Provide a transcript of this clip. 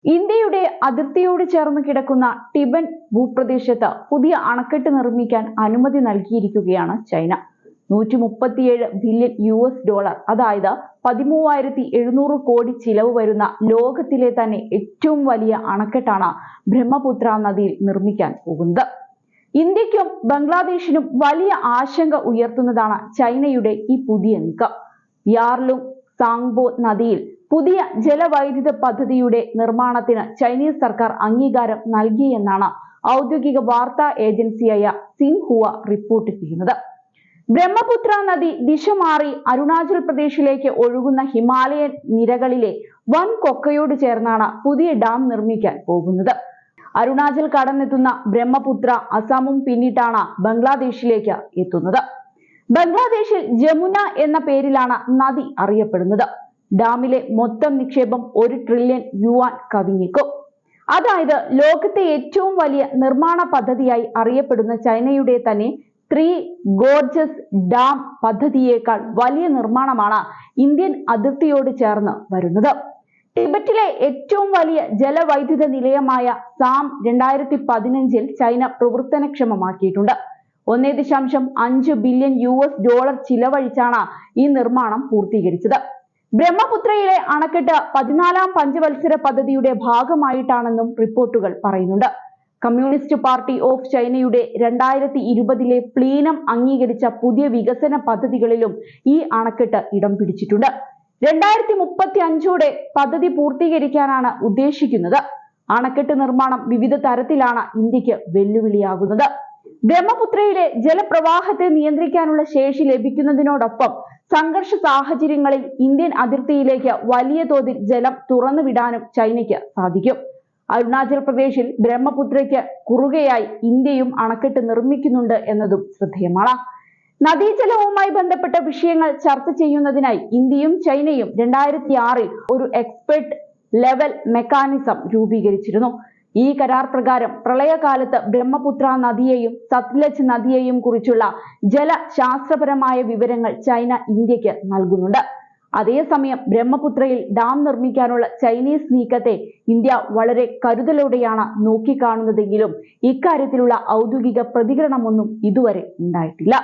ഇന്ത്യയുടെ അതിർത്തിയോട് ചേർന്ന് കിടക്കുന്ന ടിബൻ ഭൂപ്രദേശത്ത് പുതിയ അണക്കെട്ട് നിർമ്മിക്കാൻ അനുമതി നൽകിയിരിക്കുകയാണ് ചൈന. 137 ബില്യൺ US$, അതായത് 13,700 കോടി ചിലവ് വരുന്ന ലോകത്തിലെ തന്നെ ഏറ്റവും വലിയ അണക്കെട്ടാണ് ബ്രഹ്മപുത്ര നദിയിൽ നിർമ്മിക്കാൻ പോകുന്നത്. ഇന്ത്യക്കും ബംഗ്ലാദേശിനും വലിയ ആശങ്ക ഉയർത്തുന്നതാണ് ചൈനയുടെ ഈ പുതിയ നീക്കം. യാർലുങ് സാങ്ബോ നദിയിൽ പുതിയ ജലവൈദ്യുത പദ്ധതിയുടെ നിർമ്മാണത്തിന് ചൈനീസ് സർക്കാർ അംഗീകാരം നൽകിയെന്നാണ് ഔദ്യോഗിക വാർത്താ ഏജൻസിയായ സിൻഹുവ റിപ്പോർട്ട് ചെയ്യുന്നത്. ബ്രഹ്മപുത്ര നദി ദിശ മാറി അരുണാചൽ പ്രദേശിലേക്ക് ഒഴുകുന്ന ഹിമാലയൻ നിരകളിലെ വൻ കൊക്കയോട് ചേർന്നാണ് പുതിയ ഡാം നിർമ്മിക്കാൻ പോകുന്നത്. അരുണാചൽ കടന്നെത്തുന്ന ബ്രഹ്മപുത്ര അസമും പിന്നിട്ടാണ് ബംഗ്ലാദേശിലേക്ക് എത്തുന്നത്. ബംഗ്ലാദേശിൽ ജമുന എന്ന പേരിലാണ് നദി അറിയപ്പെടുന്നത്. ഡാമിലെ മൊത്തം നിക്ഷേപം 1 ട്രില്യൺ യുവാൻ കവിഞ്ഞേക്കും. അതായത് ലോകത്തെ ഏറ്റവും വലിയ നിർമ്മാണ പദ്ധതിയായി അറിയപ്പെടുന്ന ചൈനയുടെ തന്നെ 3 ഗോർജസ് ഡാം പദ്ധതിയേക്കാൾ വലിയ നിർമ്മാണമാണ് ഇന്ത്യൻ അതിർത്തിയോട് ചേർന്ന് വരുന്നത്. ടിബറ്റിലെ ഏറ്റവും വലിയ ജലവൈദ്യുത നിലയമായ സാം 2015 ചൈന പ്രവർത്തനക്ഷമമാക്കിയിട്ടുണ്ട്. 1.5 ബില്യൺ US$ ചിലവഴിച്ചാണ് ഈ നിർമ്മാണം പൂർത്തീകരിച്ചത്. ബ്രഹ്മപുത്രയിലെ അണക്കെട്ട് 14ാം പഞ്ചവത്സര പദ്ധതിയുടെ ഭാഗമായിട്ടാണെന്നും റിപ്പോർട്ടുകൾ പറയുന്നുണ്ട്. കമ്മ്യൂണിസ്റ്റ് പാർട്ടി ഓഫ് ചൈനയുടെ 2020 പ്ലീനം അംഗീകരിച്ച പുതിയ വികസന പദ്ധതികളിലും ഈ അണക്കെട്ട് ഇടം പിടിച്ചിട്ടുണ്ട്. 2035 പദ്ധതി പൂർത്തീകരിക്കാനാണ് ഉദ്ദേശിക്കുന്നത്. അണക്കെട്ട് നിർമ്മാണം വിവിധ തരത്തിലാണ് ഇന്ത്യക്ക് വെല്ലുവിളിയാകുന്നത്. ബ്രഹ്മപുത്രയിലെ ജലപ്രവാഹത്തെ നിയന്ത്രിക്കാനുള്ള ശേഷി ലഭിക്കുന്നതിനോടൊപ്പം സംഘർഷ സാഹചര്യങ്ങളിൽ ഇന്ത്യൻ അതിർത്തിയിലേക്ക് വലിയ തോതിൽ ജലം തുറന്നുവിടാനും ചൈനയ്ക്ക് സാധിക്കും. അരുണാചൽ പ്രദേശിൽ ബ്രഹ്മപുത്രയ്ക്ക് കുറുകയായി ഇന്ത്യയും അണക്കെട്ട് നിർമ്മിക്കുന്നുണ്ട് എന്നതും ശ്രദ്ധേയമാണ്. നദീജലവുമായി ബന്ധപ്പെട്ട വിഷയങ്ങൾ ചർച്ച ചെയ്യുന്നതിനായി ഇന്ത്യയും ചൈനയും 2006 ഒരു എക്സ്പെർട്ട് ലെവൽ മെക്കാനിസം രൂപീകരിച്ചിരുന്നു. ഈ കരാർ പ്രകാരം പ്രളയകാലത്ത് ബ്രഹ്മപുത്ര നദിയെയും സത്ലജ് നദിയെയും കുറിച്ചുള്ള ജലശാസ്ത്രപരമായ വിവരങ്ങൾ ചൈന ഇന്ത്യക്ക് നൽകുന്നുണ്ട്. അതേസമയം ബ്രഹ്മപുത്രയിൽ ഡാം നിർമ്മിക്കാനുള്ള ചൈനീസ് നീക്കത്തെ ഇന്ത്യ വളരെ കരുതലോടെയാണ് നോക്കിക്കാണുന്നതെങ്കിലും ഇക്കാര്യത്തിലുള്ള ഔദ്യോഗിക പ്രതികരണമൊന്നും ഇതുവരെ ഉണ്ടായിട്ടില്ല.